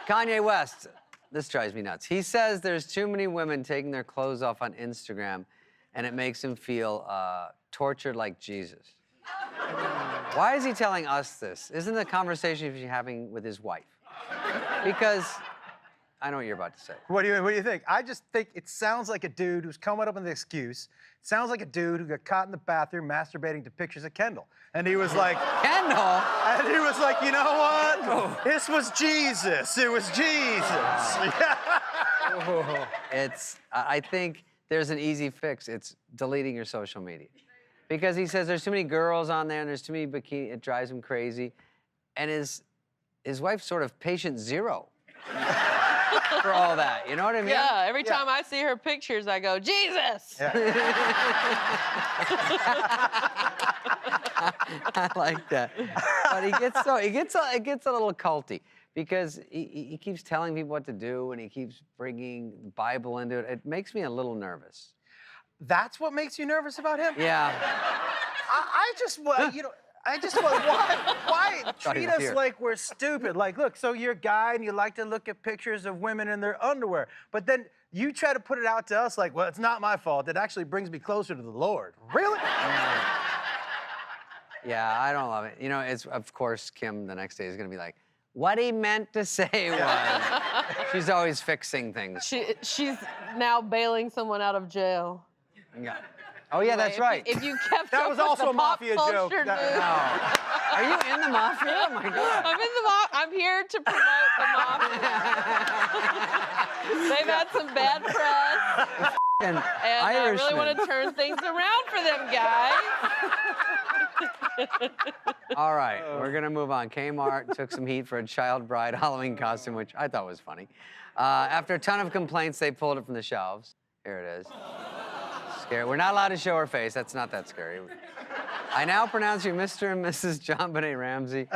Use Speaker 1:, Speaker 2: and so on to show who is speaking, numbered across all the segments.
Speaker 1: Kanye West, this drives me nuts. He says there's too many women taking their clothes off on Instagram, and it makes him feel tortured like Jesus. Why is he telling us this? Isn't the conversation he's having with his wife? Because I know what you're about to say.
Speaker 2: What do you think? I just think it sounds like a dude who's coming up with an excuse. It sounds like a dude who got caught in the bathroom masturbating to pictures of Kendall. And he was like...
Speaker 1: Kendall?
Speaker 2: And he was like, you know what? Oh. This was Jesus. It was Jesus.
Speaker 1: I think there's an easy fix. It's deleting your social media. Because he says there's too many girls on there and there's too many bikinis. It drives him crazy. And his wife's sort of patient zero for all that. You know what I mean?
Speaker 3: Yeah, every time I see her pictures, I go, Jesus!
Speaker 1: Yeah. I like that. But it gets a little culty because he keeps telling people what to do and he keeps bringing the Bible into it. It makes me a little nervous.
Speaker 2: That's what makes you nervous about him?
Speaker 1: Yeah.
Speaker 2: I just want, why treat us like we're stupid? Like, look, so you're a guy and you like to look at pictures of women in their underwear, but then you try to put it out to us like, well, it's not my fault. It actually brings me closer to the Lord. Really?
Speaker 1: Yeah, I don't love it. You know, it's, of course, Kim the next day is going to be like, what he meant to say was. She's always fixing things.
Speaker 3: She's now bailing someone out of jail.
Speaker 1: Yeah. Oh, yeah, that's right.
Speaker 3: If you kept
Speaker 2: that
Speaker 3: up
Speaker 2: was
Speaker 3: with
Speaker 2: also
Speaker 3: the
Speaker 2: a mafia joke.
Speaker 1: No. Are you in the mafia? Oh, my God.
Speaker 3: I'm in the mafia. I'm here to promote the mafia. They've had some bad press.
Speaker 1: And
Speaker 3: I really want to turn things around for them guys.
Speaker 1: All right, we're going to move on. Kmart took some heat for a child bride Halloween costume, which I thought was funny. After a ton of complaints, they pulled it from the shelves. Here it is. Scary. We're not allowed to show her face. That's not that scary. I now pronounce you Mr. and Mrs. John Benet Ramsey.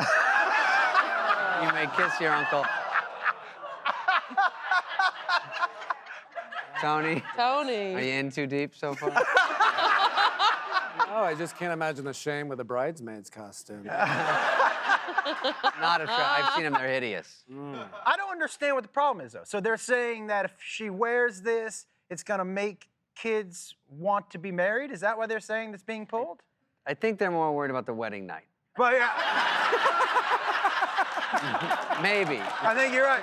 Speaker 1: You may kiss your uncle. Tony?
Speaker 3: Tony.
Speaker 1: Are you in too deep so far?
Speaker 4: Oh, I just can't imagine the shame with a bridesmaid's costume.
Speaker 1: Not a try. I've seen them. They're hideous.
Speaker 2: I don't understand what the problem is, though. So they're saying that if she wears this, it's going to make kids want to be married? Is that why they're saying it's being pulled?
Speaker 1: I think they're more worried about the wedding night.
Speaker 2: But yeah.
Speaker 1: Maybe.
Speaker 2: I think you're right.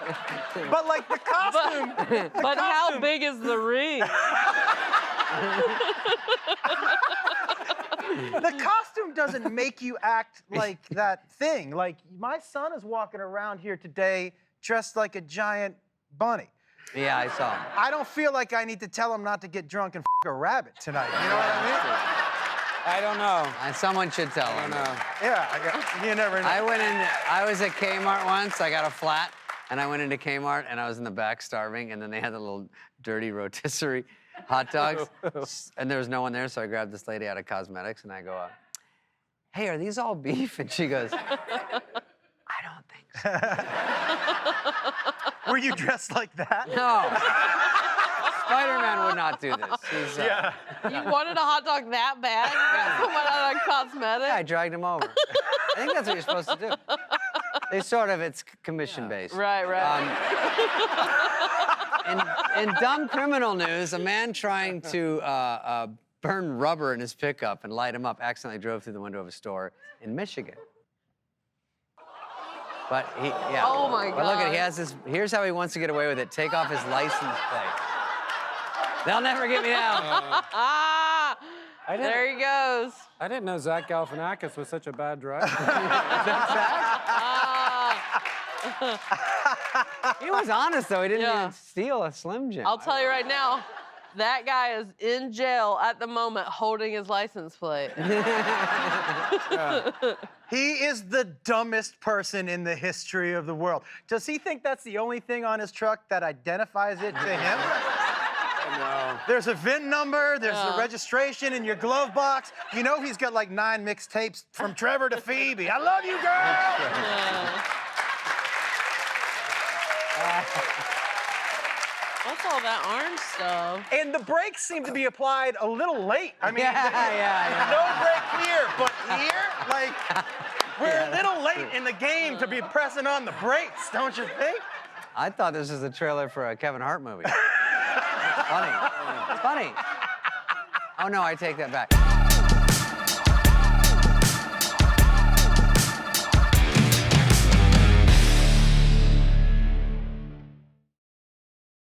Speaker 2: But like the costume.
Speaker 3: But how big is the ring?
Speaker 2: The costume doesn't make you act like that thing. Like, my son is walking around here today dressed like a giant bunny.
Speaker 1: Yeah, I saw him.
Speaker 2: I don't feel like I need to tell him not to get drunk and f*** a rabbit tonight. You know what I mean?
Speaker 4: I don't know.
Speaker 1: Someone should tell him.
Speaker 4: I don't know.
Speaker 2: Yeah, you never know.
Speaker 1: I was at Kmart once. I got a flat, and I went into Kmart, and I was in the back starving, and then they had the little dirty rotisserie hot dogs, and there was no one there, so I grabbed this lady out of cosmetics, and I go, hey, are these all beef? And she goes, I don't think so.
Speaker 2: Were you dressed like that?
Speaker 1: No. Spider-Man would not do this. He's,
Speaker 2: yeah.
Speaker 3: You wanted a hot dog that bad? You got someone out of cosmetics?
Speaker 1: Yeah, I dragged him over. I think that's what you're supposed to do. They sort of, it's commission-based.
Speaker 3: Right.
Speaker 1: In dumb criminal news, a man trying to burn rubber in his pickup and light him up accidentally drove through the window of a store in Michigan. But yeah.
Speaker 3: Oh my God.
Speaker 1: But look at, he has this, here's how he wants to get away with it. Take off his license plate. They'll never get me out.
Speaker 3: There he goes.
Speaker 4: I didn't know Zach Galifianakis was such a bad driver.
Speaker 1: He was honest, though. He didn't even steal a Slim Jim.
Speaker 3: I'll tell you right now, that guy is in jail at the moment holding his license plate.
Speaker 2: He is the dumbest person in the history of the world. Does he think that's the only thing on his truck that identifies it to him?
Speaker 4: No.
Speaker 2: There's a VIN number, there's the registration in your glove box. You know he's got like 9 mixtapes from Trevor to Phoebe. I love you, girl!
Speaker 3: What's all that orange stuff?
Speaker 2: And the brakes seem to be applied a little late. I mean,
Speaker 1: yeah.
Speaker 2: no brake here, but here, like, we're a little late in the game to be pressing on the brakes, don't you think?
Speaker 1: I thought this was the trailer for a Kevin Hart movie. It's funny. It's funny. Oh, no, I take that back.